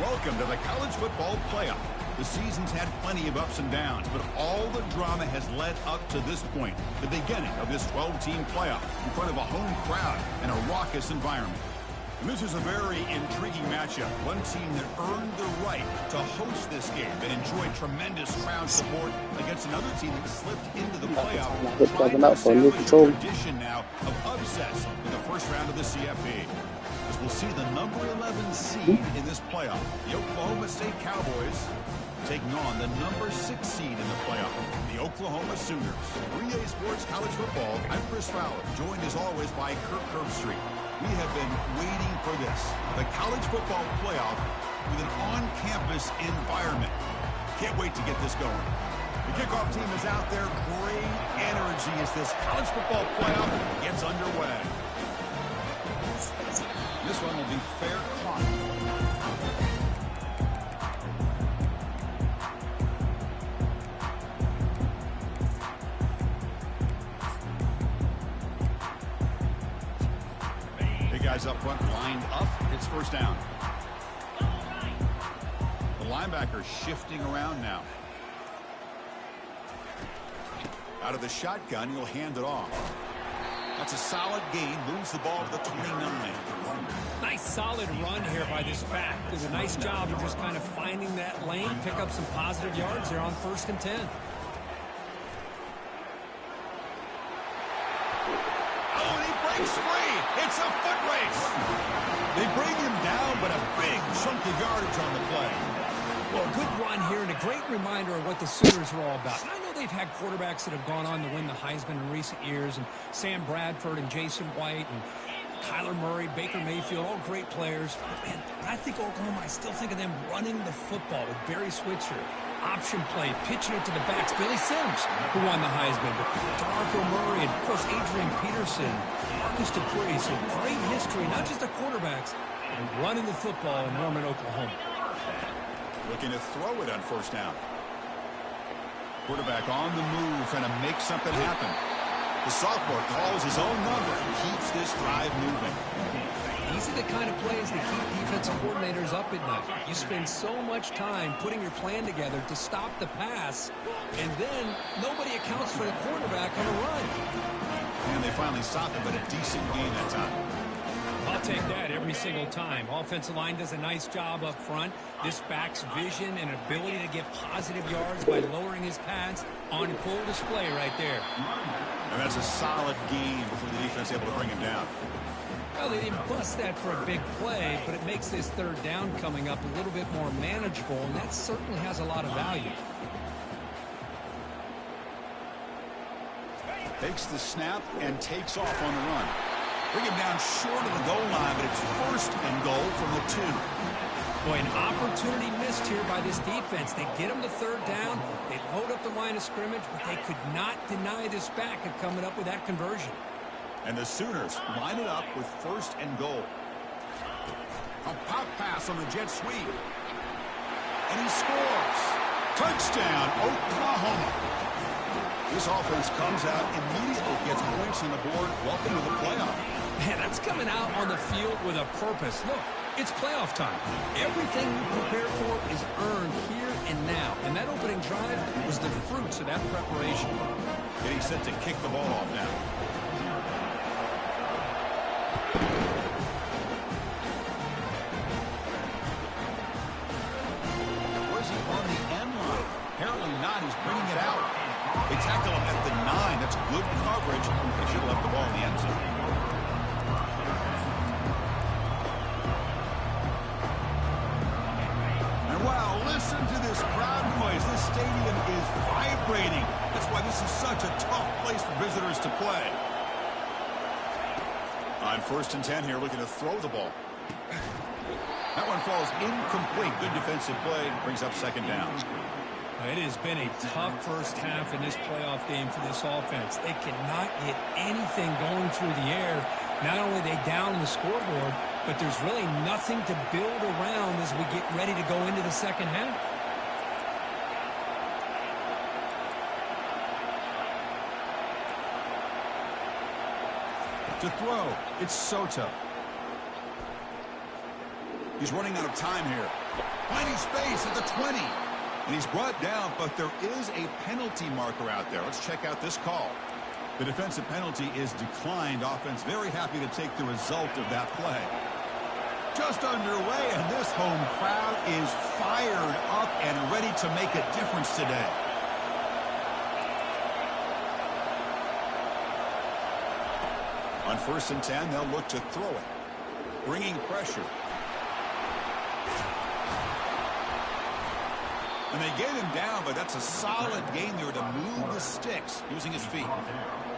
Welcome to the college football playoff. The season's had plenty of ups and downs, but all the drama has led up to this point, the beginning of this 12-team playoff in front of a home crowd and a raucous environment. And this is a very intriguing matchup. One team that earned the right to host this game, that enjoyed tremendous crowd support against another team that slipped into the playoff, trying to establish a tradition now of upsets in the first round of the CFP. As we'll see the number 11 seed in this playoff, the Oklahoma State Cowboys, taking on the number 6 seed in the playoff, the Oklahoma Sooners. 3A Sports College Football, I'm Chris Fowler, joined as always by Kirk Herbstreit. We have been waiting for this, the college football playoff with an on-campus environment. Can't wait to get this going. The kickoff team is out there, great energy as this college football playoff gets underway. This one will be fair caught. Guys up front lined up. It's first down. The linebacker shifting around now. Out of the shotgun, he'll hand it off. That's a solid gain. Moves the ball to the 29. Nice solid run here by this back. Does a nice job of just kind of finding that lane, pick up some positive yards there on 1st and 10. Breaks free. It's a foot race. They bring him down, but a big chunk of yardage on the play. Well, good run here and a great reminder of what the Sooners are all about. And I know they've had quarterbacks that have gone on to win the Heisman in recent years, and Sam Bradford and Jason White and Kyler Murray, Baker Mayfield, all great players. But, man, when I think Oklahoma, I still think of them running the football with Barry Switzer. Option play, pitching it to the backs. Billy Sims, who won the Heisman. But DeMarco Murray and, of course, Adrian Peterson, Marcus Dupree. So great history, not just the quarterbacks, and running the football in Norman, Oklahoma. Looking to throw it on 1st down. Quarterback on the move, trying to make something happen. The sophomore calls his own number and keeps this drive moving. These are the kind of plays that keep defensive coordinators up at night. You spend so much time putting your plan together to stop the pass, and then nobody accounts for the quarterback on a run. And they finally stop him, but a decent gain that time. I'll take that every single time. Offensive line does a nice job up front. This back's vision and ability to get positive yards by lowering his pads on full display right there. And that's a solid gain for the defense able to bring him down. Well, they didn't bust that for a big play, but it makes this 3rd down coming up a little bit more manageable, and that certainly has a lot of value. Takes the snap and takes off on the run. Bring him down short of the goal line, but it's 1st and goal from the 2. Boy, an opportunity missed here by this defense. They get him to 3rd down. They load up the line of scrimmage, but they could not deny this back of coming up with that conversion. And the Sooners line it up with 1st and goal. A pop pass on the jet sweep. And he scores. Touchdown, Oklahoma. This offense comes out immediately, gets points on the board. Welcome to the playoff. Man, that's coming out on the field with a purpose. Look, it's playoff time. Everything you prepare for is earned here and now. And that opening drive was the fruits of that preparation. Getting set to kick the ball off now. Was he on the end line? Apparently not. He's bringing it out. They tackle him at the 9. That's good coverage. They should have left the ball in the end zone. And wow, listen to this crowd noise. This stadium is vibrating. That's why this is such a tough place for visitors to play. On 1st and 10 here, looking to throw the ball. That one falls incomplete. Good defensive play. Brings up 2nd down. It has been a tough first half in this playoff game for this offense. They cannot get anything going through the air. Not only are they down the scoreboard, but there's really nothing to build around as we get ready to go into the 2nd half. To throw, it's Soto. He's running out of time here. Finding space at the 20. And he's brought down, but there is a penalty marker out there. Let's check out this call. The defensive penalty is declined. Offense very happy to take the result of that play. Just underway, and this home crowd is fired up and ready to make a difference today. On 1st and 10, they'll look to throw it. Bringing pressure. And they get him down, but that's a solid game there to move the sticks using his feet.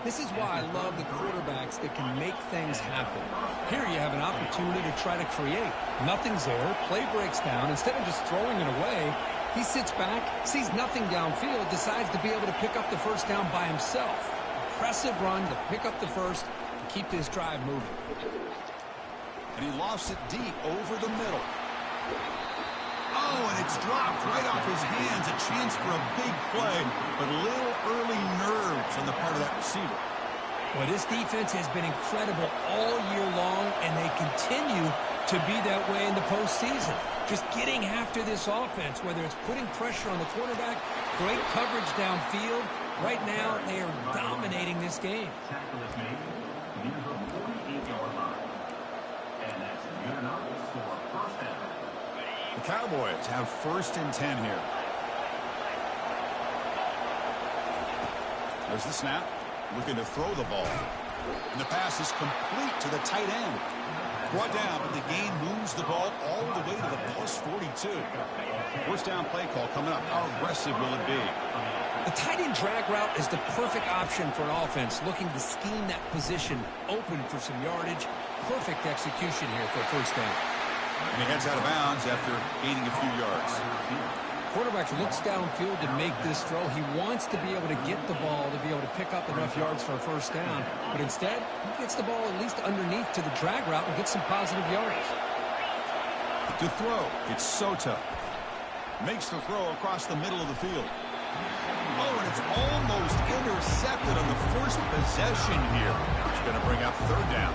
This is why I love the quarterbacks that can make things happen. Here you have an opportunity to try to create. Nothing's there. Play breaks down. Instead of just throwing it away, he sits back, sees nothing downfield, decides to be able to pick up the first down by himself. Impressive run to pick up the first and keep this drive moving. And he lofts it deep over the middle. Oh, and it's dropped right off his hands. A chance for a big play, but a little early nerves on the part of that receiver. Well, this defense has been incredible all year long, and they continue to be that way in the postseason. Just getting after this offense, whether it's putting pressure on the quarterback, great coverage downfield. Right now, they are dominating this game. The Cowboys have 1st and 10 here. There's the snap. Looking to throw the ball. And the pass is complete to the tight end. Brought down, but the gain moves the ball all the way to the plus 42. 1st down play call coming up. How aggressive will it be? The tight end drag route is the perfect option for an offense looking to scheme that position open for some yardage. Perfect execution here for 1st down. And he heads out of bounds after gaining a few yards. Quarterback looks downfield to make this throw. He wants to be able to get the ball to be able to pick up enough yards for a 1st down. But instead, he gets the ball at least underneath to the drag route and gets some positive yards. To throw, it's Soto. Makes the throw across the middle of the field. Oh, and it's almost intercepted on the first possession here. It's going to bring up 3rd down.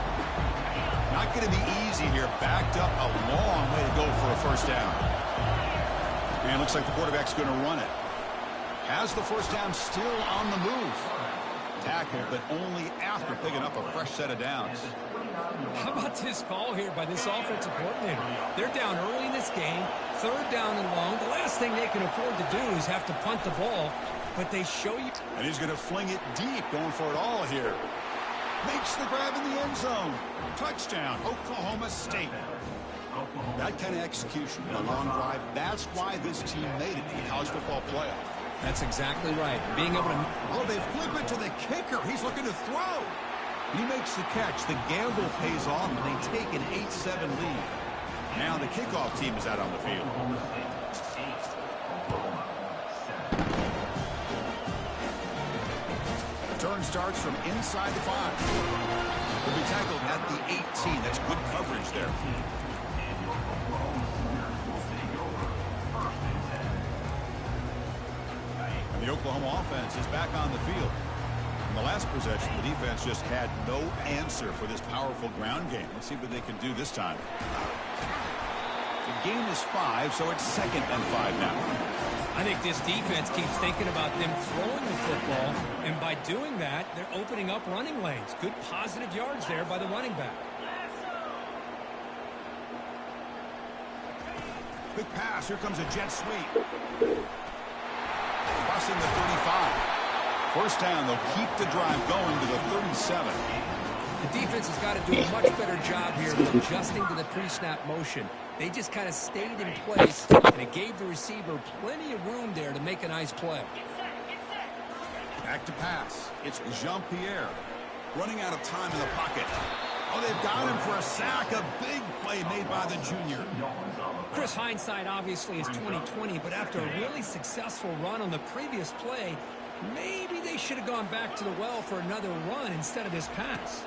Not going to be easy here. Backed up a long way to go for a 1st down. And looks like the quarterback's going to run it. Has the 1st down still on the move. Tackled, but only after picking up a fresh set of downs. How about this call here by this offensive coordinator? They're down early in this game, 3rd down and long. The last thing they can afford to do is have to punt the ball, but they show you. And he's going to fling it deep, going for it all here. Makes the grab in the end zone. Touchdown, Oklahoma State. That kind of execution in a long drive, that's why this team made it to the college football playoff. That's exactly right. Being able to... Oh, they flip it to the kicker. He's looking to throw. He makes the catch. The gamble pays off, and they take an 8-7 lead. Now the kickoff team is out on the field. Turn starts from inside the 5. Will be tackled at the 18. That's good coverage there. And the Oklahoma offense is back on the field. In the last possession, the defense just had no answer for this powerful ground game. Let's see what they can do this time. The game is 5, so it's 2nd and 5 now. I think this defense keeps thinking about them throwing the football, and by doing that, they're opening up running lanes. Good positive yards there by the running back. Quick pass. Here comes a jet sweep. Crossing the 35. 1st down. They'll keep the drive going to the 37. The defense has got to do a much better job here of adjusting to the pre-snap motion. They just kind of stayed in place, and it gave the receiver plenty of room there to make a nice play. Back to pass. It's Jean-Pierre running out of time in the pocket. Oh, they've got him for a sack. A big play made by the junior. Chris, hindsight obviously is 20/20, but after a really successful run on the previous play, maybe they should have gone back to the well for another run instead of this pass.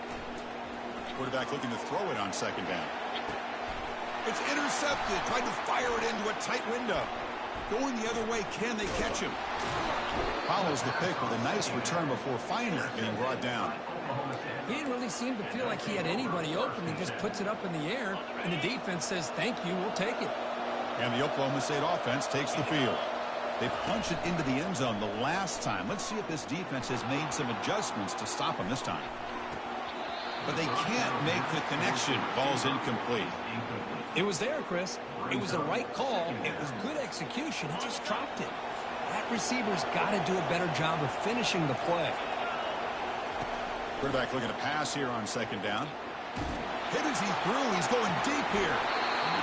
Quarterback looking to throw it on 2nd down. It's intercepted. Tried to fire it into a tight window. Going the other way. Can they catch him? Follows the pick with a nice return before finally getting brought down. He didn't really seem to feel like he had anybody open. He just puts it up in the air, and the defense says, thank you, we'll take it. And the Oklahoma State offense takes the field. They punched it into the end zone the last time. Let's see if this defense has made some adjustments to stop them this time. But they can't make the connection. Ball's incomplete. It was there, Chris. It was the right call. It was good execution. He just dropped it. That receiver's got to do a better job of finishing the play. Quarterback looking to pass here on second down. Hit as he threw. He's going deep here.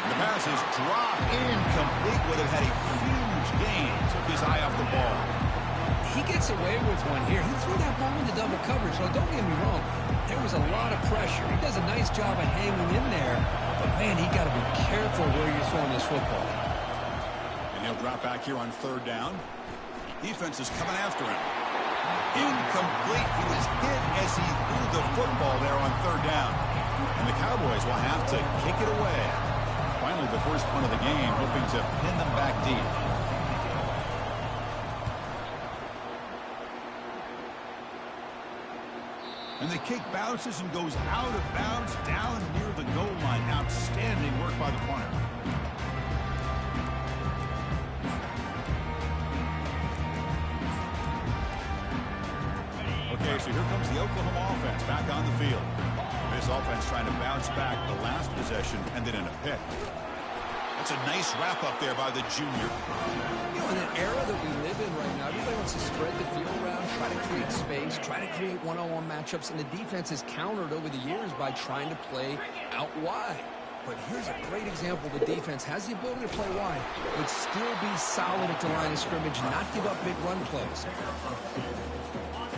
The pass is dropped incomplete. Would have had a huge gain. Took his eye off the ball. He gets away with one here. He threw that ball into double coverage. So don't get me wrong. There was a lot of pressure. He does a nice job of hanging in there. But, man, he got to be careful where you're throwing this football. And he'll drop back here on third down. Defense is coming after him. Incomplete. He was hit as he threw the football there on third down. And the Cowboys will have to kick it away. Finally, the first punt of the game, hoping to pin them back deep. And the kick bounces and goes out of bounds down near the goal line. Outstanding work by the punter. Okay, so here comes the Oklahoma offense back on the field. This offense trying to bounce back the last possession and then in a pick. That's a nice wrap-up there by the junior. You know, in an era that we live in right now, everybody wants to spread the field around, try to create space, try to create one-on-one matchups, and the defense has countered over the years by trying to play out wide. But here's a great example. The defense has the ability to play wide, but still be solid at the line of scrimmage, not give up big run plays.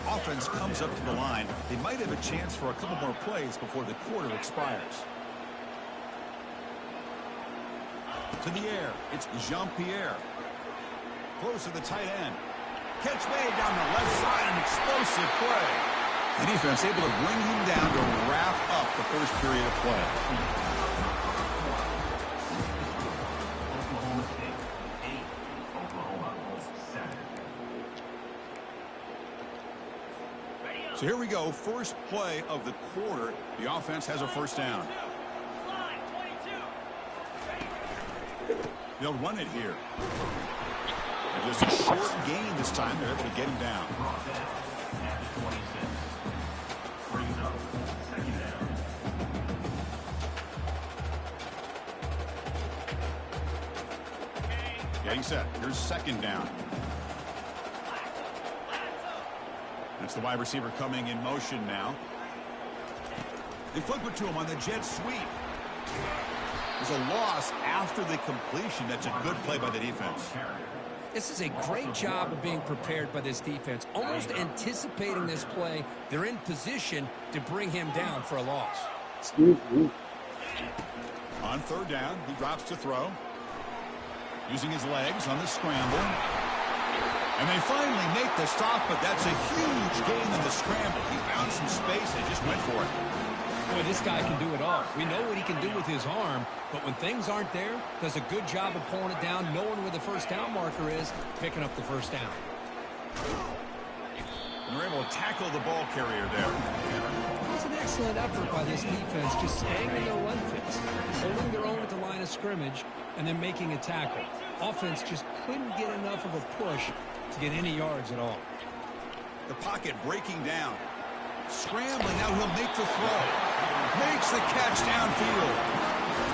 Offense comes up to the line. They might have a chance for a couple more plays before the quarter expires. To the air, it's Jean-Pierre. Close to the tight end. Catch made down the left side, an explosive play. The defense able to bring him down to wrap up the first period of play. So here we go, first play of the quarter. The offense has a first down. They'll run it here. And just a short gain this time. They're able to get him down. Getting set. Here's second down. That's the wide receiver coming in motion now. They flip it to him on the jet sweep. There's a loss after the completion. That's a good play by the defense. This is a great job of being prepared by this defense. Almost anticipating this play. They're in position to bring him down for a loss. On third down, he drops to throw. Using his legs on the scramble. And they finally make the stop, but that's a huge gain in the scramble. He found some space and just went for it. Boy, this guy can do it all. We know what he can do with his arm, but when things aren't there, does a good job of pulling it down, knowing where the first down marker is, picking up the first down. And they're able to tackle the ball carrier there. It was an excellent effort by this defense, just staying in their run fits, holding their own at the line of scrimmage, and then making a tackle. Offense just couldn't get enough of a push to get any yards at all. The pocket breaking down. Scrambling, now he'll make the throw. Makes the catch downfield.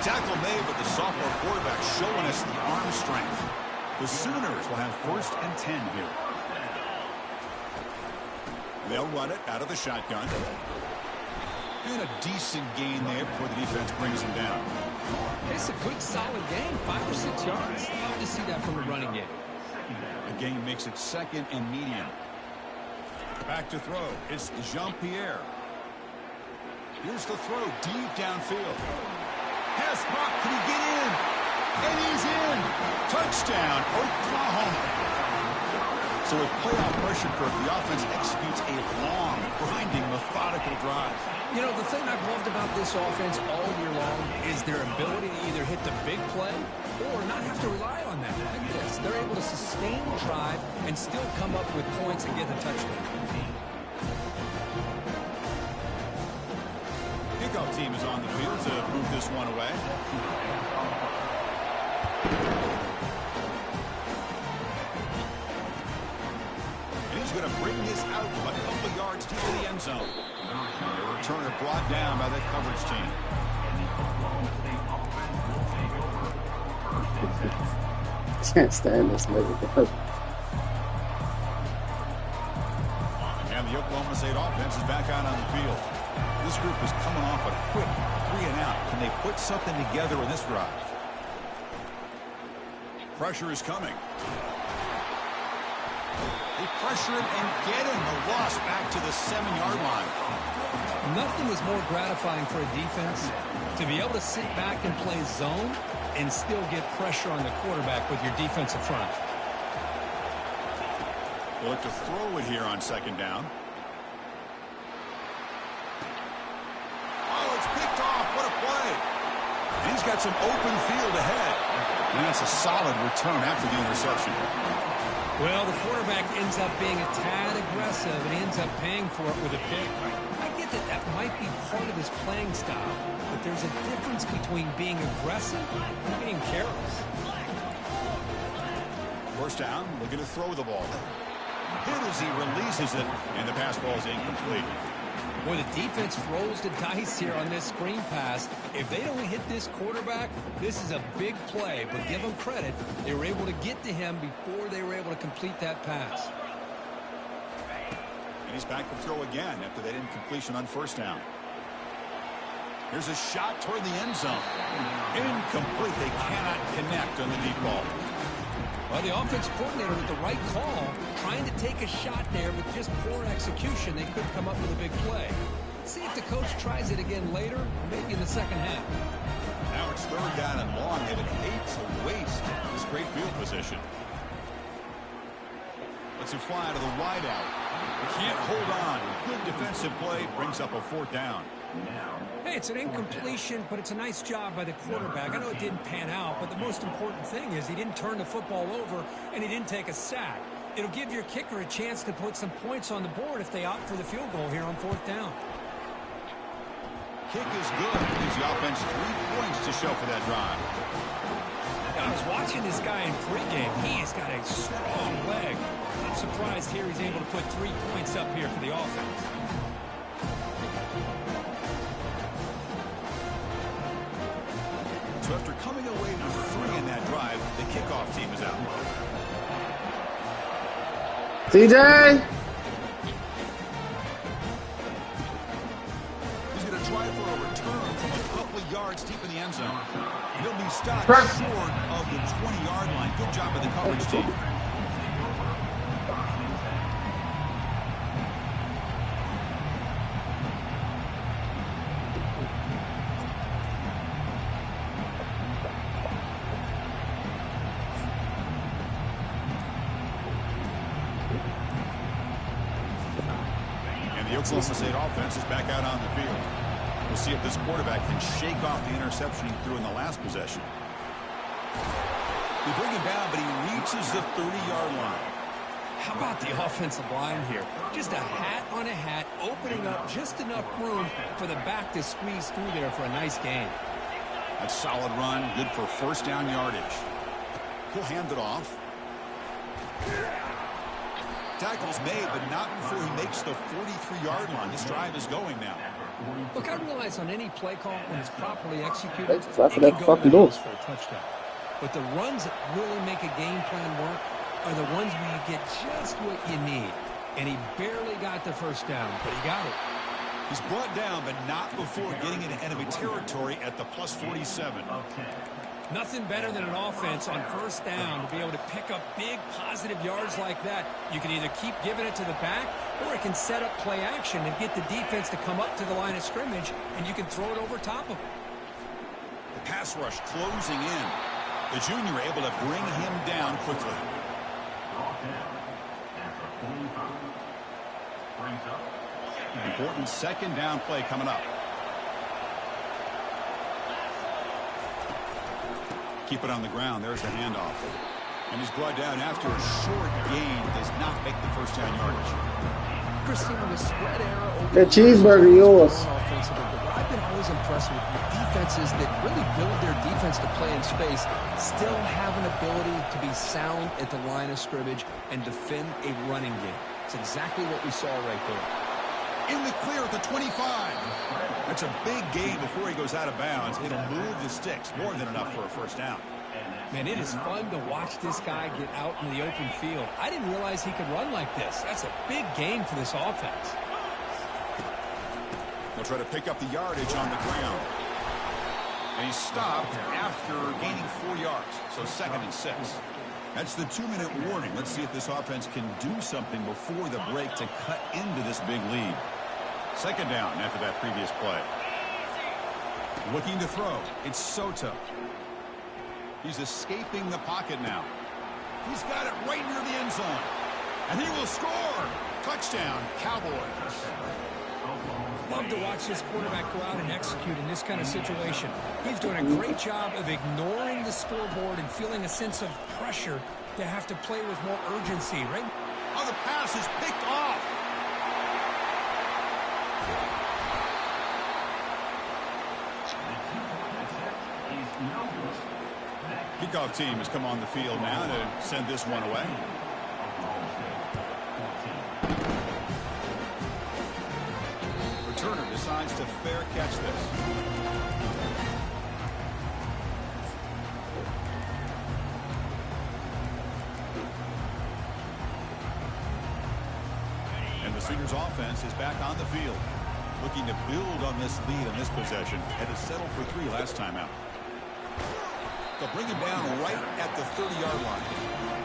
Tackle made, but the sophomore quarterback showing us the arm strength. The Sooners will have 1st and 10 here. They'll run it out of the shotgun. And a decent gain there before the defense brings him down. It's a good, solid gain, 5 or 6 yards. Love to see that from the running game. The gain makes it 2nd and medium. Back to throw. It's Jean-Pierre. Here's the throw deep downfield. Pass block. Can he get in? And he's in. Touchdown, Oklahoma. So with playoff pressure curve, the offense executes a long, grinding, methodical drive. You know, the thing I've loved about this offense all year long is their ability to either hit the big play or not have to rely on that. Like this. They're able to sustain the drive and still come up with points and get the touchdown. Kickoff team is on the field to move this one away. going to bring this out from a couple of yards deep in the end zone. The returner brought down by that coverage team. Can't stand this nigga. And the Oklahoma State offense is back out on the field. This group is coming off a quick 3-and-out. Can they put something together in this drive? Pressure is coming. They pressure him and get him. A loss back to the 7-yard line. Nothing is more gratifying for a defense to be able to sit back and play zone and still get pressure on the quarterback with your defensive front. They'll look to throw it here on 2nd down. Oh, it's picked off. What a play. And he's got some open field ahead. And that's a solid return after the interception. Well, the quarterback ends up being a tad aggressive, and he ends up paying for it with a pick. I get that that might be part of his playing style, but there's a difference between being aggressive and being careless. 1st down, looking to throw the ball. Hit as he releases it, and the pass ball is incomplete. Boy, the defense throws the dice here on this screen pass. If they don't hit this quarterback, this is a big play. But give them credit, they were able to get to him before they were able to complete that pass. And he's back to throw again after that incompletion on 1st down. Here's a shot toward the end zone. Incomplete. They cannot connect on the deep ball. Well, the offense coordinator with the right call, trying to take a shot there with just poor execution. They couldn't come up with a big play. See if the coach tries it again later, maybe in the 2nd half. Now it's 3rd down and long. They would hate to waste this great field position. Let's it fly to the wideout. Can't hold on. Good defensive play brings up a 4th down. Hey, it's an incompletion, but it's a nice job by the quarterback. I know it didn't pan out, but the most important thing is he didn't turn the football over and he didn't take a sack. It'll give your kicker a chance to put some points on the board if they opt for the field goal here on 4th down. Kick is good. Gives the offense 3 points to show for that drive. I was watching this guy in pregame. He's got a strong leg. I'm surprised here he's able to put 3 points up here for the offense. So after coming away with 3 in that drive, the kickoff team is out. TJ! He's going to try for a return from a couple of yards deep in the end zone. He'll be stopped short of the 20-yard line. Good job by the coverage team. The Oklahoma State offense is back out on the field. We'll see if this quarterback can shake off the interception he threw in the last possession. They bring him down, but he reaches the 30-yard line. How about the offensive line here? Just a hat on a hat, opening up just enough room for the back to squeeze through there for a nice gain. A solid run, good for 1st down yardage. He'll hand it off. Tackle's made, but not before he makes the 43-yard line. This drive is going now. Look, I realize on any play call, when it's properly executed, Hey, it that's can that go fucking in the door. house for a touchdown. But the runs that really make a game plan work are the ones where you get just what you need. And he barely got the 1st down, but he got it. He's brought down, but not before getting into enemy territory at the plus 47. Nothing better than an offense on 1st down to be able to pick up big positive yards like that. You can either keep giving it to the back, or it can set up play action and get the defense to come up to the line of scrimmage, and you can throw it over top of them. The pass rush closing in. The junior able to bring him down quickly. Important 2nd down play coming up. Keep it on the ground. There's the handoff. And he's brought down after a short gain. Does not make the 1st down yardage. Christine, with a spread arrow over That cheeseburger yours. offensively, but I've been always impressed with defenses that really build their defense to play in space, still have an ability to be sound at the line of scrimmage and defend a running game. It's exactly what we saw right there. In the clear at the 25. That's a big gain before he goes out of bounds. It'll move the sticks. More than enough for a first down. Man, it is fun to watch this guy get out in the open field. I didn't realize he could run like this. That's a big gain for this offense. They'll try to pick up the yardage on the ground. And he stopped after gaining 4 yards. So 2nd and 6. That's the 2-minute warning. Let's see if this offense can do something before the break to cut into this big lead. 2nd down after that previous play. Looking to throw. It's Soto. He's escaping the pocket now. He's got it right near the end zone. And he will score. Touchdown, Cowboys. Love to watch this quarterback go out and execute in this kind of situation. He's doing a great job of ignoring the scoreboard and feeling a sense of pressure to have to play with more urgency, right? Oh, the pass is picked off. Kickoff team has come on the field now to send this one away. Returner decides to fair catch this. And the Sooners offense is back on the field, looking to build on this lead on this possession. Had to settle for 3 last time out. They'll bring him down right at the 30-yard line.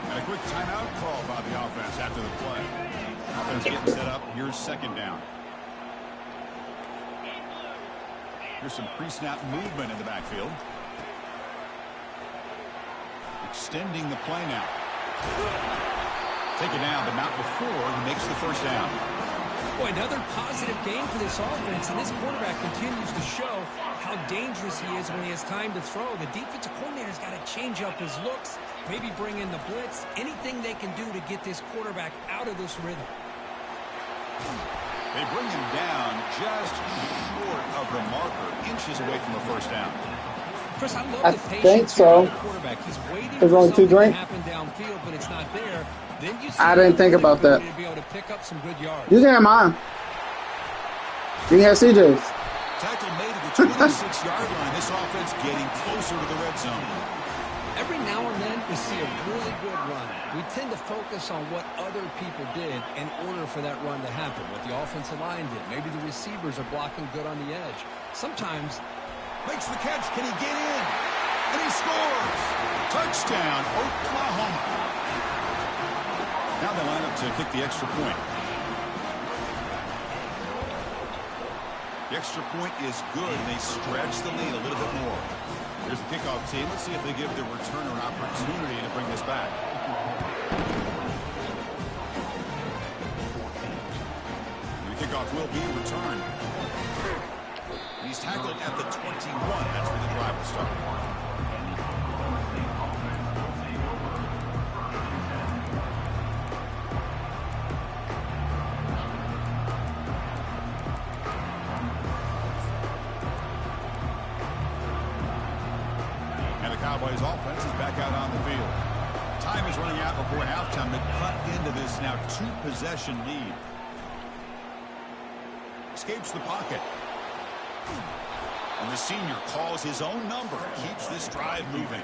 And a quick timeout call by the offense after the play. Offense getting set up. Here's 2nd down. Here's some pre-snap movement in the backfield. Extending the play now. Take it down, but not before he makes the first down. Boy, another positive game for this offense, and this quarterback continues to show how dangerous he is when he has time to throw. The defensive coordinator's got to change up his looks, maybe bring in the blitz, anything they can do to get this quarterback out of this rhythm. They bring him down just short of the marker, inches away from the first down. Chris, I love the patience think so. of the quarterback. He's waiting There's for only 2 something to drinks. happen downfield, but it's not there. Then you see I didn't think about that. to be able to pick up some good yards. You can have mine. You can have CJ's. Tackle made at the 26-yard line. This offense getting closer to the red zone. Every now and then we see a really good run. We tend to focus on what other people did in order for that run to happen, what the offensive line did. Maybe the receivers are blocking good on the edge. Sometimes Makes the catch. Can he get in? And he scores. Touchdown, Oklahoma. Now they line up to kick the extra point. The extra point is good, and they stretch the lead a little bit more. Here's the kickoff team. Let's see if they give the returner an opportunity to bring this back. And the kickoff will be returned. He's tackled at the 21. That's where the drive will start. And the Cowboys offense is back out on the field. Time is running out before halftime to cut into this now 2-possession lead. Escapes the pocket. And the senior calls his own number, keeps this drive moving.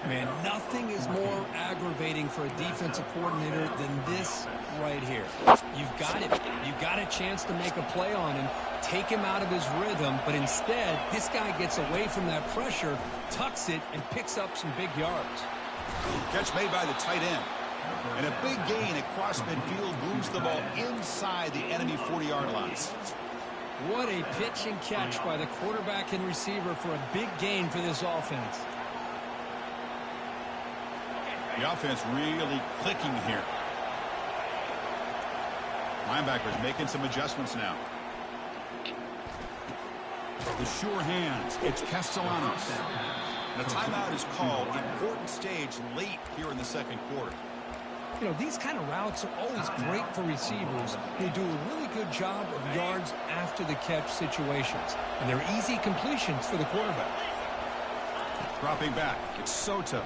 man, nothing is more aggravating for a defensive coordinator than this right here. You've got it. You've got a chance to make a play on him, take him out of his rhythm, but instead, this guy gets away from that pressure, tucks it, and picks up some big yards. Catch made by the tight end. And a big gain across midfield moves the ball inside the enemy 40-yard line. What a pitch and catch by the quarterback and receiver for a big gain for this offense. The offense really clicking here. Linebackers making some adjustments now. The sure hands. It's Castellanos. The timeout is called. Important stage late here in the second quarter. You know, these kind of routes are always great for receivers who do a really good job of yards after the catch situations. And they're easy completions for the quarterback. Dropping back. It's Soto.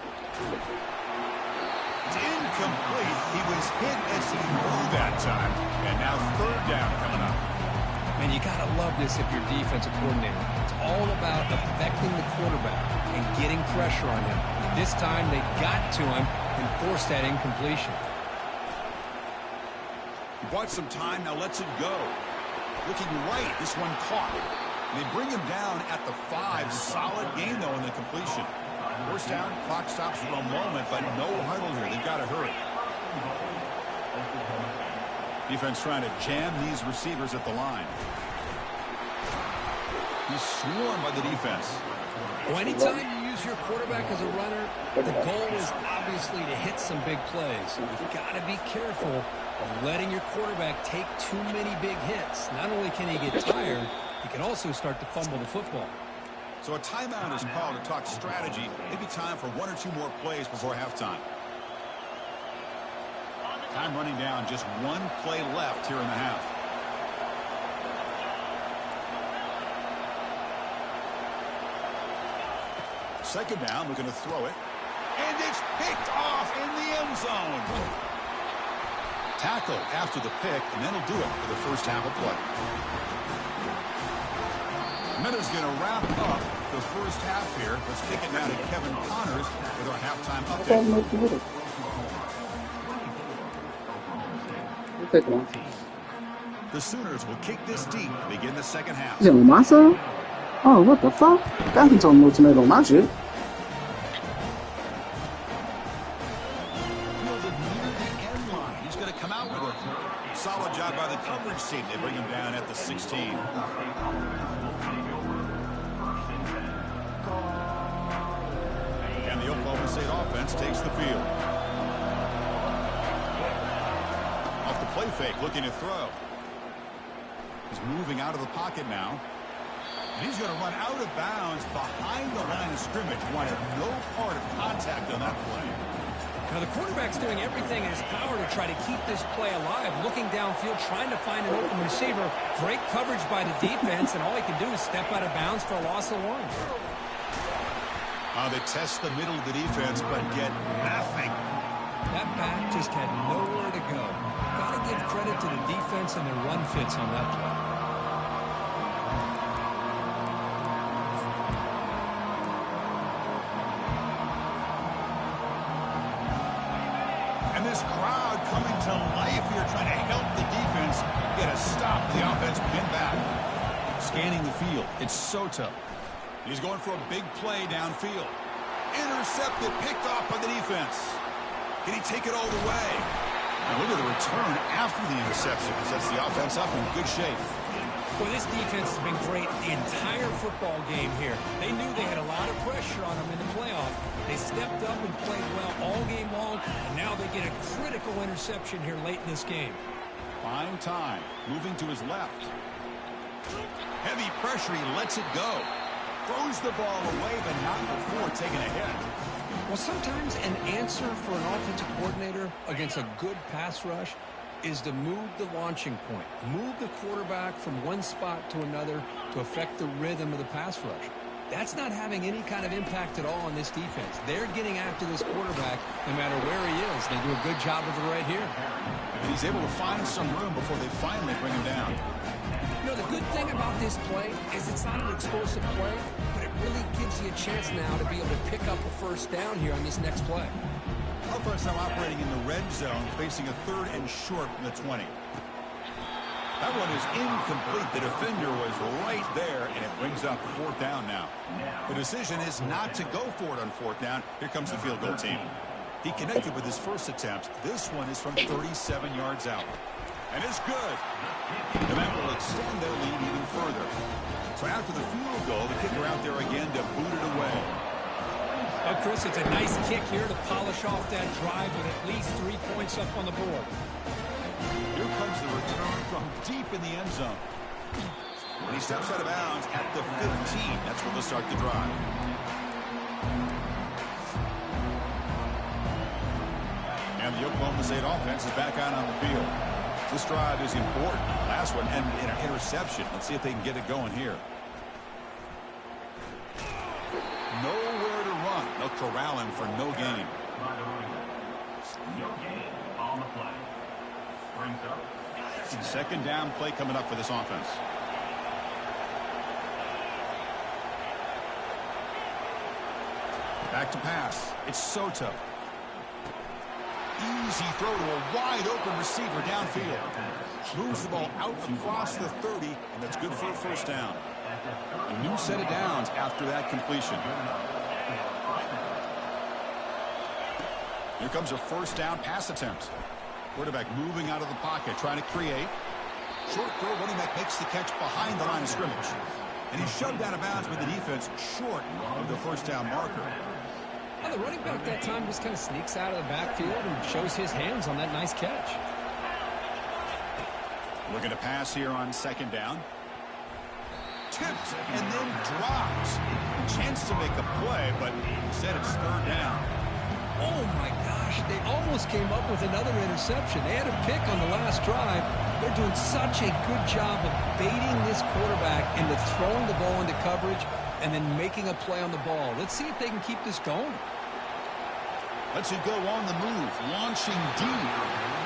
It's incomplete. He was hit as he moved that time. And now third down coming up. And you got to love this if you're defensive coordinator. It's all about affecting the quarterback and getting pressure on him. This time they got to him and forced that incompletion. He bought some time, now lets it go. Looking right, this one caught. And they bring him down at the 5. Solid game, though, in the completion. First down, clock stops for a moment, but no huddle here. They've got to hurry. Defense trying to jam these receivers at the line. He's swarmed by the defense. Well, anytime you use your quarterback as a runner, the goal is obviously to hit some big plays. You've got to be careful of letting your quarterback take too many big hits. Not only can he get tired, he can also start to fumble the football. So a timeout is called to talk strategy. Maybe time for 1 or 2 more plays before halftime. Time running down, just 1 play left here in the half. Second down, looking to throw it. And it's picked off in the end zone. Tackle after the pick, and that'll do it for the first half of play. Minutes going to wrap up the first half here. Let's kick it now to Kevin Connors with our halftime update. The Sooners will kick this deep to begin the second half. Is it on my side? Oh, what the fuck? That he told me no tomato on my shit. Fielded near the end line. He's going to come out with a solid job by the coverage team. They bring him down at the 16. And the Oklahoma State offense takes the field. Off the play fake, looking to throw. He's moving out of the pocket now. And he's going to run out of bounds behind the line of scrimmage. Wanted no part of contact on that play. Now, the quarterback's doing everything in his power to try to keep this play alive, looking downfield, trying to find an open receiver. Great coverage by the defense, and all he can do is step out of bounds for a loss of 1. They test the middle of the defense, but get nothing. That back just had nowhere to go. Got to give credit to the defense and their run fits on that play. And this crowd coming to life here, trying to help the defense get a stop. The offense pin back. Scanning the field. It's Soto. He's going for a big play downfield. Intercepted, picked off by the defense. Can he take it all the way? Now look at the return after the interception. Sets the offense up in good shape. Well, this defense has been great the entire football game here. They knew they had a lot of pressure on them in the playoff. They stepped up and played well all game long, and now they get a critical interception here late in this game. Fine time. Moving to his left. Heavy pressure. He lets it go. Throws the ball away, but not before taking a hit. Well, sometimes an answer for an offensive coordinator against a good pass rush is to move the launching point. Move the quarterback from one spot to another to affect the rhythm of the pass rush. That's not having any kind of impact at all on this defense. They're getting after this quarterback no matter where he is. They do a good job of it right here. And he's able to find some room before they finally bring him down. You know, the good thing about this play is it's not an explosive play, but it really gives you a chance now to be able to pick up a first down here on this next play. Offense now operating in the red zone, facing a 3rd and short from the 20. That one is incomplete. The defender was right there, and it brings up 4th down now. The decision is not to go for it on 4th down. Here comes the field goal team. He connected with his first attempt. This one is from 37 yards out. And it's good. And that will extend their lead even further. So after the field goal, the kicker out there again to boot it away. Well, Chris, it's a nice kick here to polish off that drive with at least 3 points up on the board. Here comes the return from deep in the end zone. And he steps out of bounds at the 15. That's where they'll start the drive. And the Oklahoma State offense is back out on the field. This drive is important. Last one ended in an interception. Let's see if they can get it going here. Nowhere to run. They'll corral him for no gain. Second down play coming up for this offense. Back to pass. It's Soto. Easy throw to a wide-open receiver downfield. Moves the ball out across the 30, and that's good for a first down. A new set of downs after that completion. Here comes a first down pass attempt. Quarterback moving out of the pocket, trying to create. Short throw, running back makes the catch behind the line of scrimmage. And he's shoved out of bounds with the defense short of the first down marker. Well, the running back that time just kind of sneaks out of the backfield and shows his hands on that nice catch. Looking to pass here on second down. Tipped and then dropped. Chance to make a play, but instead it's third down. Oh, my gosh. They almost came up with another interception. They had a pick on the last drive. They're doing such a good job of baiting this quarterback into throwing the ball into coverage and then making a play on the ball. Let's see if they can keep this going. Lets it go on the move, launching deep.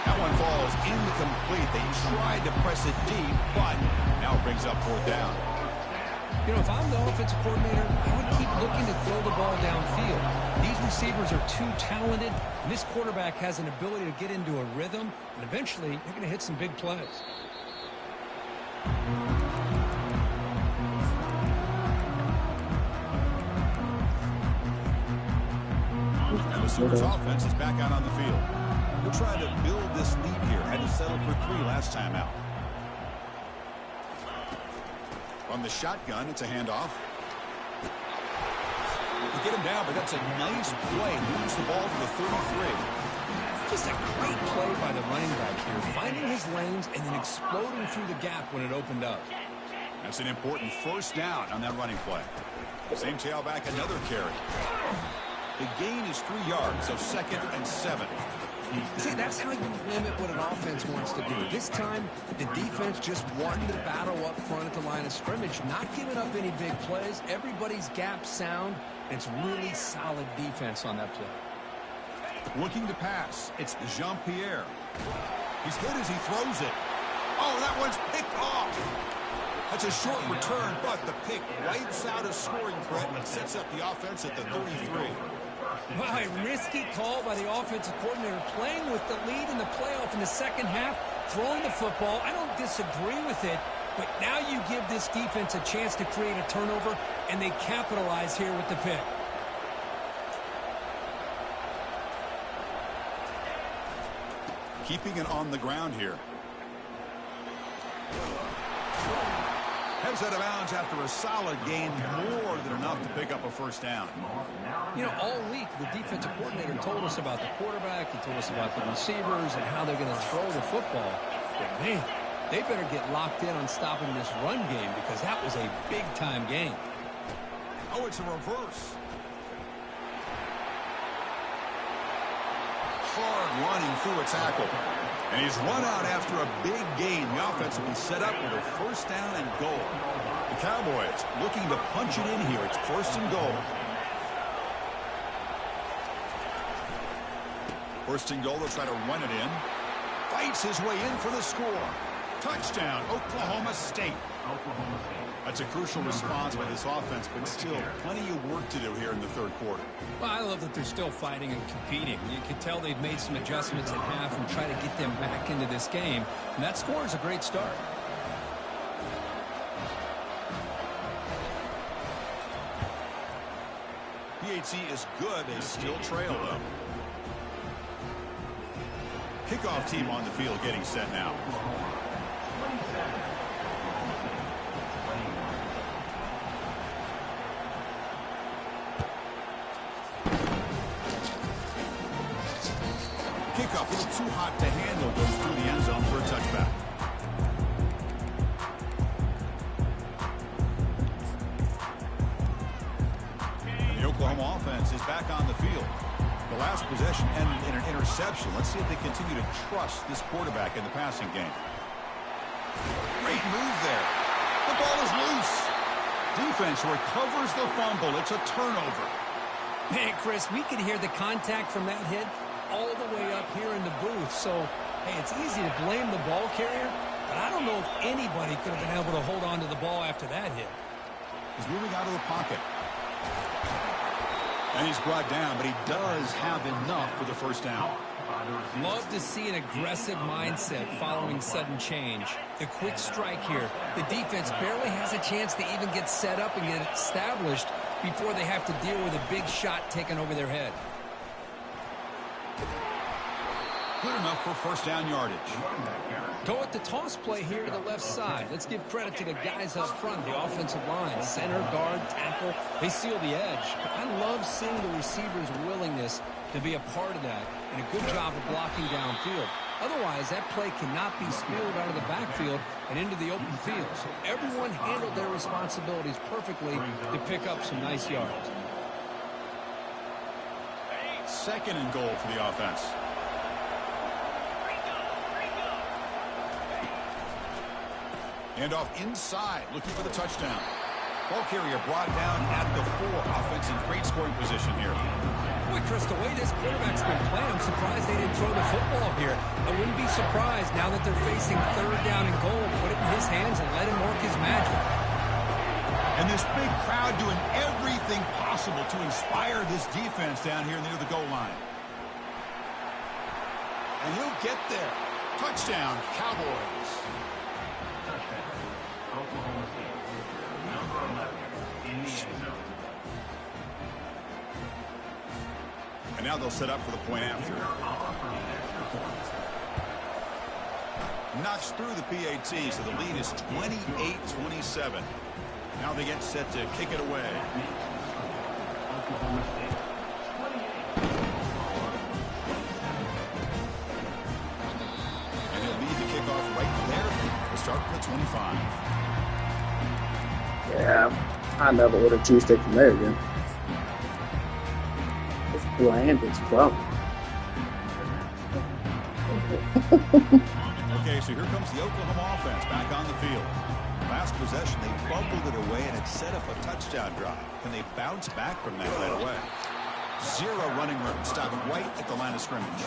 That one falls incomplete. They tried to press it deep, but now it brings up fourth down. You know, if I'm the offensive coordinator, I would keep looking to throw the ball downfield. These receivers are too talented, and this quarterback has an ability to get into a rhythm, and eventually they're going to hit some big plays. And the Sooners offense is back out on the field. We're trying to build this lead here. Had to settle for 3 last time out. On the shotgun, it's a handoff. We get him down, but that's a nice play. Moves the ball to the 33. Just a great play by the running back here, finding his lanes and then exploding through the gap when it opened up. That's an important first down on that running play. Same tailback, another carry. The gain is 3 yards, so 2nd and 7. See, that's how you limit what an offense wants to do. This time, the defense just wanted to battle up front at the line of scrimmage, not giving up any big plays. Everybody's gap sound. It's really solid defense on that play. Looking to pass. It's Jean-Pierre. He's hit as he throws it. Oh, that one's picked off. That's a short return, but the pick wipes out a scoring threat and sets up the offense at the 33. Wow, a risky call by the offensive coordinator, playing with the lead in the playoff in the second half, throwing the football. I don't disagree with it, but now you give this defense a chance to create a turnover, and they capitalize here with the pick. Keeping it on the ground here. Heads out of bounds after a solid gain, more than enough to pick up a first down. You know, all week, the defensive coordinator told us about the quarterback. He told us about the receivers and how they're going to throw the football. But, man, they better get locked in on stopping this run game because that was a big-time game. Oh, it's a reverse. Hard running through a tackle. And he's run out after a big gain. The offense will be set up with a first down and goal. The Cowboys looking to punch it in here. It's first and goal. First and goal, they'll try to run it in. Fights his way in for the score. Touchdown, Oklahoma State. That's a crucial response by this offense, but still plenty of work to do here in the third quarter. Well, I love that they're still fighting and competing. You can tell they've made some adjustments at half and try to get them back into this game. And that score is a great start. PHC is good. They still trail, though. Kickoff team on the field getting set now. Kickoff a little too hot to handle, goes through the end zone for a touchback. And the Oklahoma offense is back on the field. The last possession ended in an interception. Let's see if they continue to trust this quarterback in the passing game. Great move there. The ball is loose. Defense recovers the fumble. It's a turnover. Man, Chris, we could hear the contact from that hit. all the way up here in the booth. So, hey, it's easy to blame the ball carrier, but I don't know if anybody could have been able to hold on to the ball after that hit. He's moving out of the pocket. And he's brought down, but he does have enough for the first down. Love to see an aggressive mindset following sudden change. The quick strike here. The defense barely has a chance to even get set up and get established before they have to deal with a big shot taken over their head. Good enough for first down yardage. Go with the toss play here to the left side. Let's give credit to the guys up front, the offensive line, center, guard, tackle. They seal the edge. I love seeing the receiver's willingness to be a part of that and a good job of blocking downfield. Otherwise, that play cannot be spilled out of the backfield and into the open field. So everyone handled their responsibilities perfectly to pick up some nice yards. Second and goal for the offense. And off inside, looking for the touchdown. Ball carrier brought down at the 4. Offense in great scoring position here. Boy, Chris, the way this quarterback's been playing, I'm surprised they didn't throw the football here. I wouldn't be surprised now that they're facing third down and goal. Put it in his hands and let him work his magic. And this big crowd doing everything possible to inspire this defense down here near the goal line. And he'll get there. Touchdown, Cowboys. Oklahoma State, number 11 in the end zone. And now they'll set up for the point after. Knocks through the PAT, so the lead is 28-27. Now they get set to kick it away. Oklahoma State, 28. And he'll lead the kickoff right there. We'll start from the 25. Yeah, I never order cheesesteak from there again. It's bland as fuck. Okay, so here comes the Oklahoma offense back on the field. Last possession, they fumbled it away, and it set up a touchdown drive. Can they bounce back from that right away? 0 running room. Stopped right at the line of scrimmage.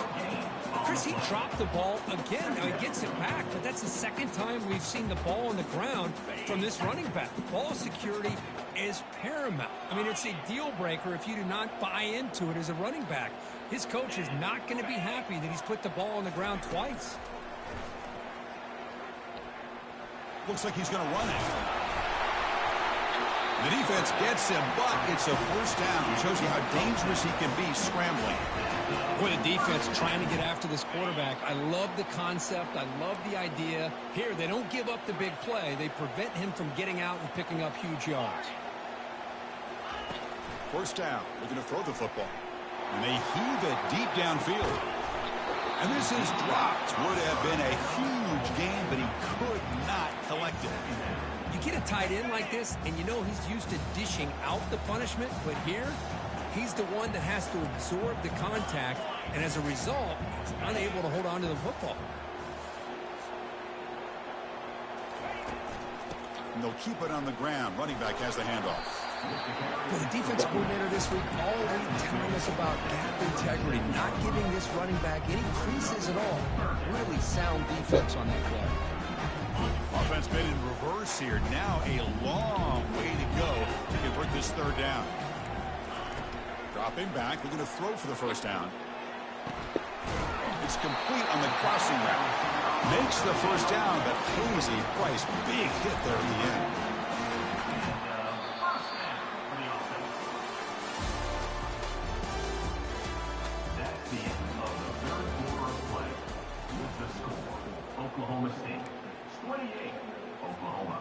Chris, he dropped the ball again. Now he gets it back, but that's the second time we've seen the ball on the ground from this running back. Ball security is paramount. I mean, it's a deal breaker if you do not buy into it as a running back. His coach is not going to be happy that he's put the ball on the ground twice. Looks like he's going to run it. The defense gets him, but it's a first down. It shows you how dangerous he can be scrambling. Boy, the defense trying to get after this quarterback. I love the concept. I love the idea. Here, they don't give up the big play. They prevent him from getting out and picking up huge yards. First down. They're going to throw the football. And they heave it deep downfield. And this is dropped. Would have been a huge game, but he could not collect it. You get a tight end like this, and you know he's used to dishing out the punishment, but here, he's the one that has to absorb the contact, and as a result, he's unable to hold on to the football. And they'll keep it on the ground. Running back has the handoff. Well, the defense coordinator this week all week telling us about gap integrity, not giving this running back any creases at all. Really sound defense on that play. Offense been in reverse here. Now a long way to go to convert this third down. Dropping back. We're going to throw for the first down. It's complete on the crossing route. Makes the first down, but pays a price. Big hit there at the end. That's the end of the third quarter of play. With the score, Oklahoma State 28, Oklahoma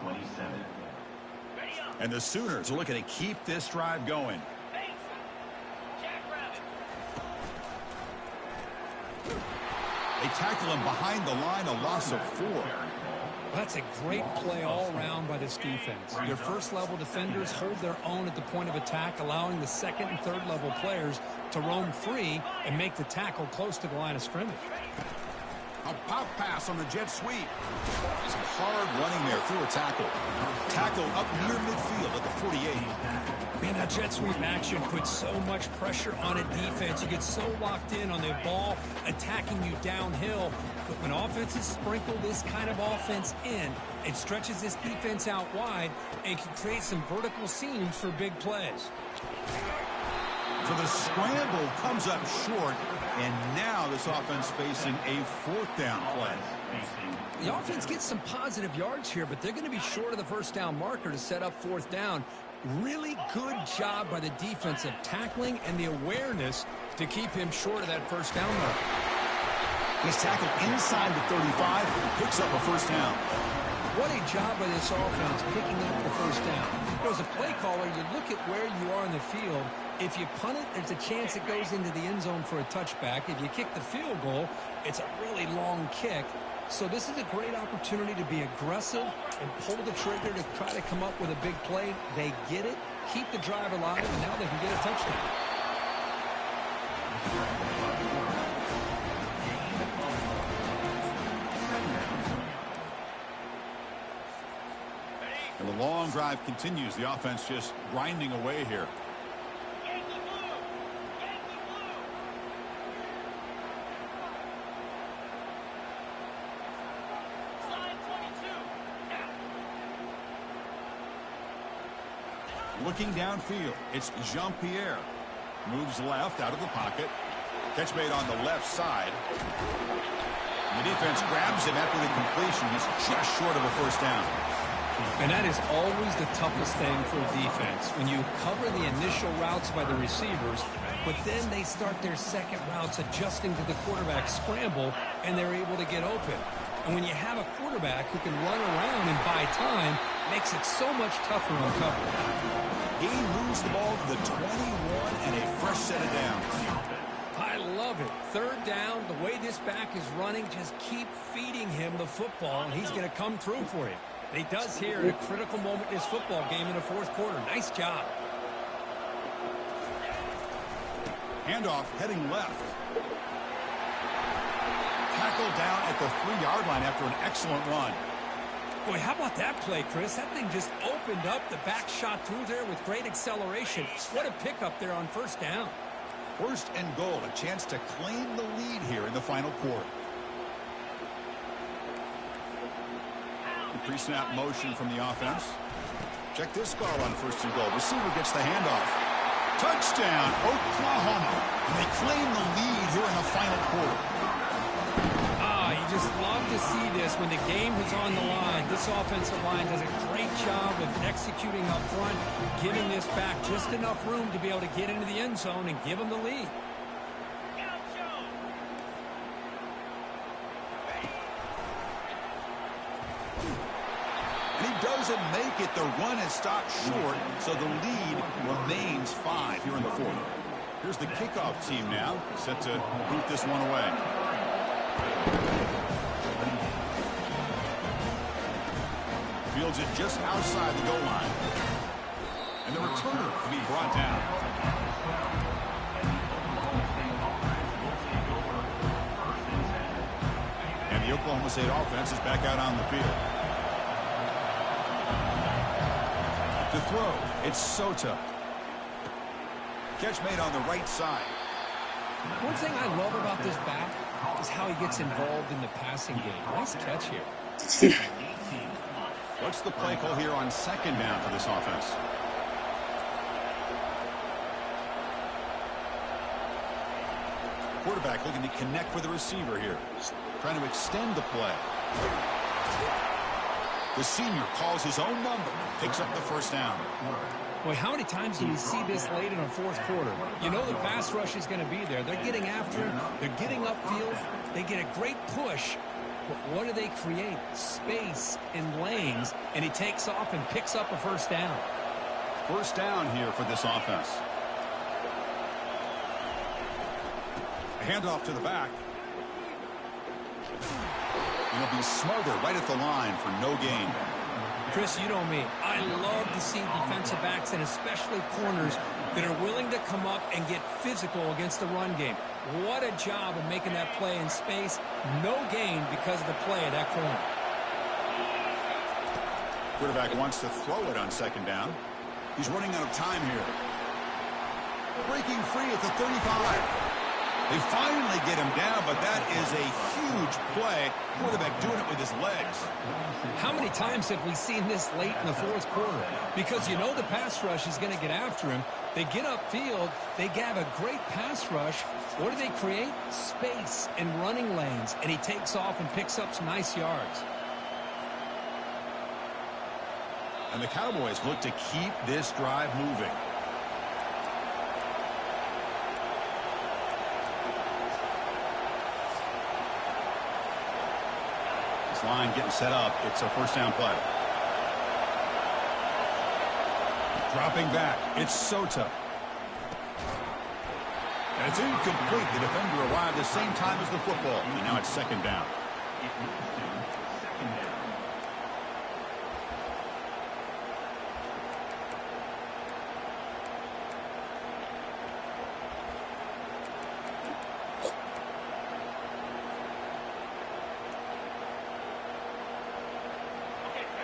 27. And the Sooners are looking to keep this drive going. They tackle him behind the line, a loss of 4. That's a great play all around by this defense. Their first-level defenders hold their own at the point of attack, allowing the second and third-level players to roam free and make the tackle close to the line of scrimmage. A pop pass on the jet sweep. Some hard running there through a tackle. Tackle up near midfield at the 48. Man, that jet sweep action puts so much pressure on a defense. You get so locked in on the ball attacking you downhill. But when offenses sprinkle this kind of offense in, it stretches this defense out wide and can create some vertical seams for big plays. So the scramble comes up short, and now this offense facing a fourth down play. The offense gets some positive yards here, but they're going to be short of the first down marker to set up fourth down. Really good job by the defense of tackling and the awareness to keep him short of that first down marker. He's tackled inside the 35 and picks up a first down. What a job by this offense picking up the first down. As a play caller, you look at where you are in the field. If you punt it, there's a chance it goes into the end zone for a touchback. If you kick the field goal, it's a really long kick. So this is a great opportunity to be aggressive and pull the trigger to try to come up with a big play. They get it, keep the drive alive, and now they can get a touchdown. And the long drive continues. The offense just grinding away here. Looking downfield, it's Jean-Pierre. Moves left out of the pocket. Catch made on the left side. The defense grabs him after the completion. He's just short of a first down. And that is always the toughest thing for a defense. When you cover the initial routes by the receivers, but then they start their second routes adjusting to the quarterback scramble, and they're able to get open. And when you have a quarterback who can run around and buy time, it makes it so much tougher on coverage. He moves the ball to the 21 and a fresh set of downs. I love it. Third down, the way this back is running, just keep feeding him the football, and he's going to come through for you. And he does here at a critical moment in this football game in the fourth quarter. Nice job. Handoff heading left. Tackled down at the 3-yard line after an excellent run. Boy, how about that play, Chris? That thing just opened up. The back shot through there with great acceleration. What a pickup there on first down. First and goal, a chance to claim the lead here in the final quarter. Pre-snap motion from the offense. Check this call on first and goal. Receiver gets the handoff. Touchdown, Oklahoma. And they claim the lead here in the final quarter. You just love to see this when the game is on the line. This offensive line does a great job of executing up front, giving this back just enough room to be able to get into the end zone and give them the lead. And he doesn't make it. The run is stopped short, so the lead remains 5 here in the fourth. Here's the kickoff team now, set to boot this one away. Fields it just outside the goal line. And the returner to be brought down. And the Oklahoma State offense is back out on the field. To throw, it's Soto. Catch made on the right side. One thing I love about this back is how he gets involved in the passing game. Nice catch here. What's the play call here on second down for this offense? Quarterback looking to connect with the receiver here. Trying to extend the play. The senior calls his own number. Picks up the first down. Boy, how many times do we see this late in a fourth quarter? You know the pass rush is going to be there. They're getting after him. They're getting upfield. They get a great push. But what do they create? Space and lanes. And he takes off and picks up a first down. First down here for this offense. A handoff to the back. And he'll be smothered right at the line for no gain. Chris, you know me. I love to see defensive backs and especially corners that are willing to come up and get physical against the run game. What a job of making that play in space. No gain because of the play of that corner. Quarterback wants to throw it on second down. He's running out of time here. Breaking free at the 35. They finally get him down, but that is a huge play. Quarterback doing it with his legs. How many times have we seen this late in the fourth quarter? Because you know the pass rush is going to get after him. They get upfield. They have a great pass rush. What do they create? Space and running lanes. And he takes off and picks up some nice yards. And the Cowboys look to keep this drive moving. This line getting set up. It's a first down play. Dropping back. It's Sota. And it's incomplete. The defender arrived the same time as the football. And now it's second down. It moves to second down.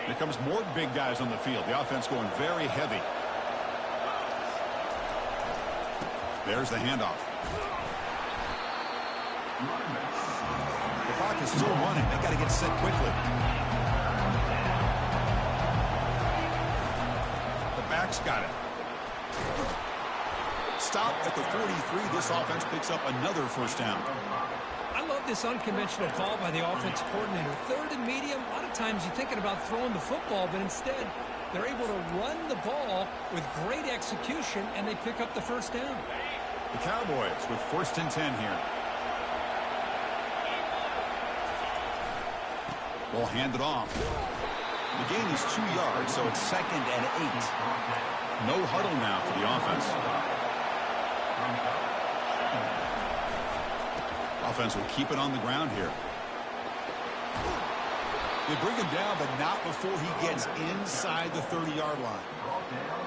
Here comes more big guys on the field. The offense going very heavy. There's the handoff. The clock is still running. They got to get set quickly. The back's got it. Stop at the 43. This offense picks up another first down. I love this unconventional call by the offense coordinator. Third and medium, a lot of times you're thinking about throwing the football, but instead they're able to run the ball with great execution, and they pick up the first down. The Cowboys with first and 10 here. Ball handed off. The gain is 2 yards, so it's second and 8. No huddle now for the offense. Offense will keep it on the ground here. They bring him down, but not before he gets inside the 30-yard line.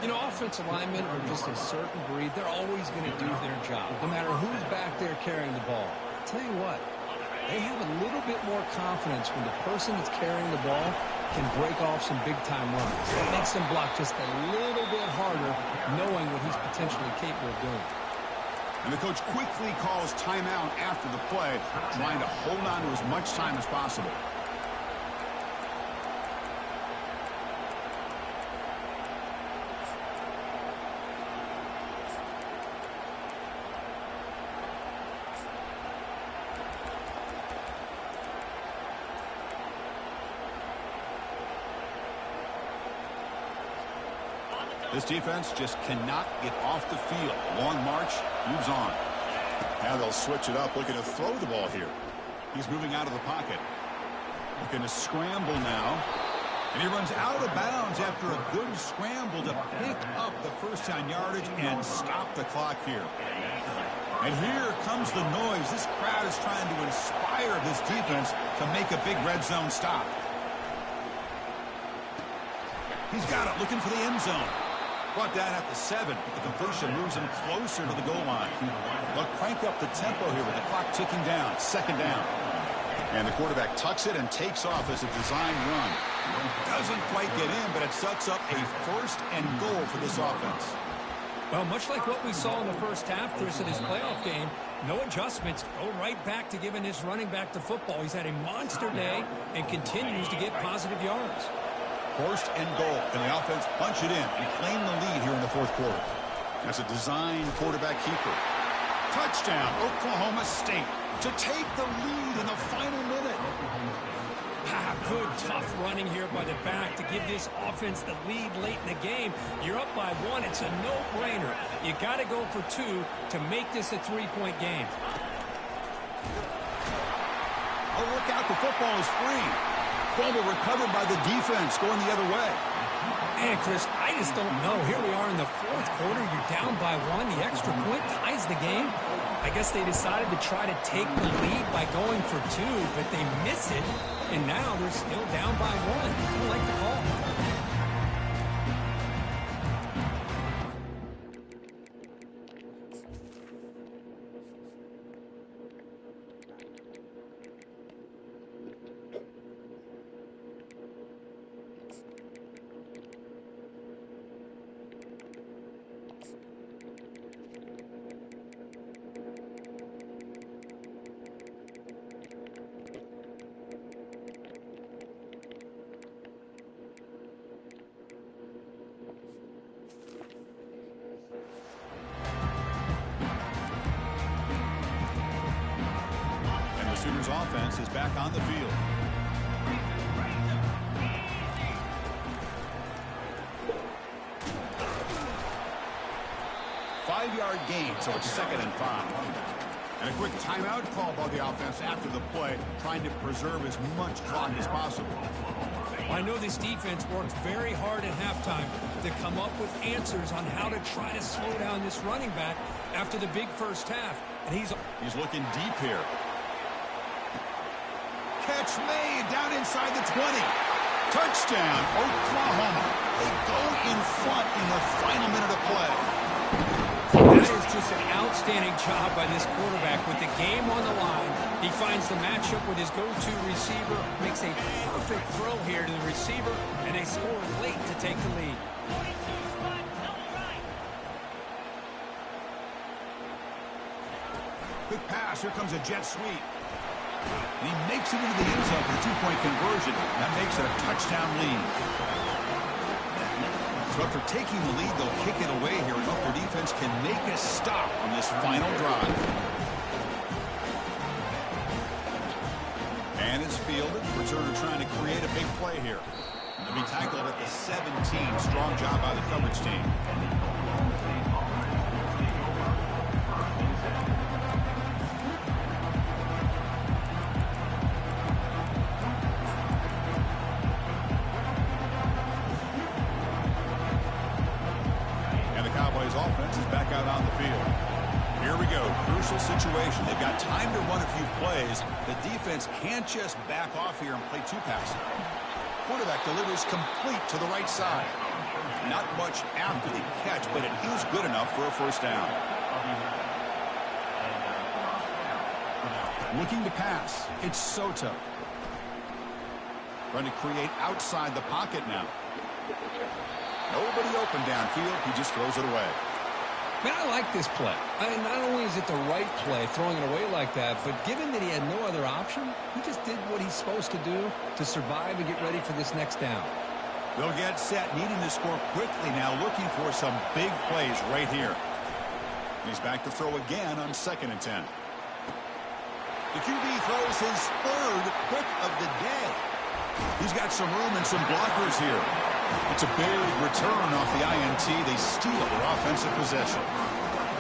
You know, offensive linemen are just a certain breed. They're always going to do their job, no matter who's back there carrying the ball. I'll tell you what, they have a little bit more confidence when the person that's carrying the ball can break off some big-time runs. It makes them block just a little bit harder, knowing what he's potentially capable of doing. And the coach quickly calls timeout after the play, trying to hold on to as much time as possible. This defense just cannot get off the field. Long march, moves on. Now they'll switch it up, looking to throw the ball here. He's moving out of the pocket. Looking to scramble now. And he runs out of bounds after a good scramble to pick up the first down yardage and stop the clock here. And here comes the noise. This crowd is trying to inspire this defense to make a big red zone stop. He's got it, looking for the end zone. Brought down at the 7. The completion moves him closer to the goal line. They'll crank up the tempo here with the clock ticking down. Second down. And the quarterback tucks it and takes off as a design run. Doesn't quite get in, but it sets up a first and goal for this offense. Well, much like what we saw in the first half, Chris, in his playoff game, no adjustments. Go right back to giving his running back the football. He's had a monster day and continues to get positive yards. First and goal. Can the offense punch it in and claim the lead here in the fourth quarter? That's a design quarterback keeper. Touchdown, Oklahoma State, to take the lead in the final minute. Good, tough running here by the back to give this offense the lead late in the game. You're up by 1. It's a no-brainer. You got to go for 2 to make this a 3-point game. Oh, look out. The football is free. Fumble recovered by the defense going the other way. Man, Chris, I just don't know. Here we are in the fourth quarter. You're down by 1. The extra point ties the game. I guess they decided to try to take the lead by going for 2, but they miss it, and now they're still down by 1. I don't like the call. Sooners offense is back on the field. Five-yard gain, so it's 2nd and 5. And a quick timeout call by the offense after the play, trying to preserve as much clock as possible. I know this defense worked very hard at halftime to come up with answers on how to try to slow down this running back after the big first half. And he's looking deep here. Catch made down inside the 20. Touchdown, Oklahoma. They go in front in the final minute of play. That is just an outstanding job by this quarterback with the game on the line. He finds the matchup with his go-to receiver, makes a perfect throw here to the receiver, and they score late to take the lead. Quick pass. Here comes a jet sweep. And he makes it into the end zone for a two-point conversion. That makes it a touchdown lead. So after taking the lead, they'll kick it away here and hope their defense can make a stop on this final drive. And it's fielded. Returner trying to create a big play here. They'll be tackled at the 17. Strong job by the coverage team. Offense is back out on the field. Here we go. Crucial situation. They've got time to run a few plays. The defense can't just back off here and play two passes. Quarterback delivers complete to the right side. Not much after the catch, but it is good enough for a first down. Looking to pass. It's Soto. Trying to create outside the pocket now. Nobody open downfield. He just throws it away. Man, I like this play. Not only is it the right play, throwing it away like that, but given that he had no other option, he just did what he's supposed to do to survive and get ready for this next down. They'll get set, needing to score quickly now, looking for some big plays right here. He's back to throw again on 2nd and 10. The QB throws his 3rd pick of the day. He's got some room and some blockers here. It's a big return off the INT. They steal their offensive possession.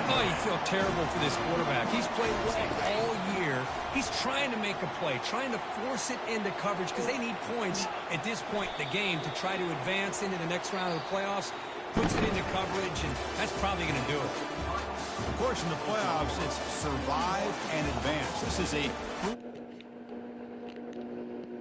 Oh, you feel terrible for this quarterback. He's played well all year. He's trying to make a play, trying to force it into coverage because they need points at this point in the game to try to advance into the next round of the playoffs. Puts it into coverage, and that's probably going to do it. Of course, in the playoffs, it's survive and advance. This is a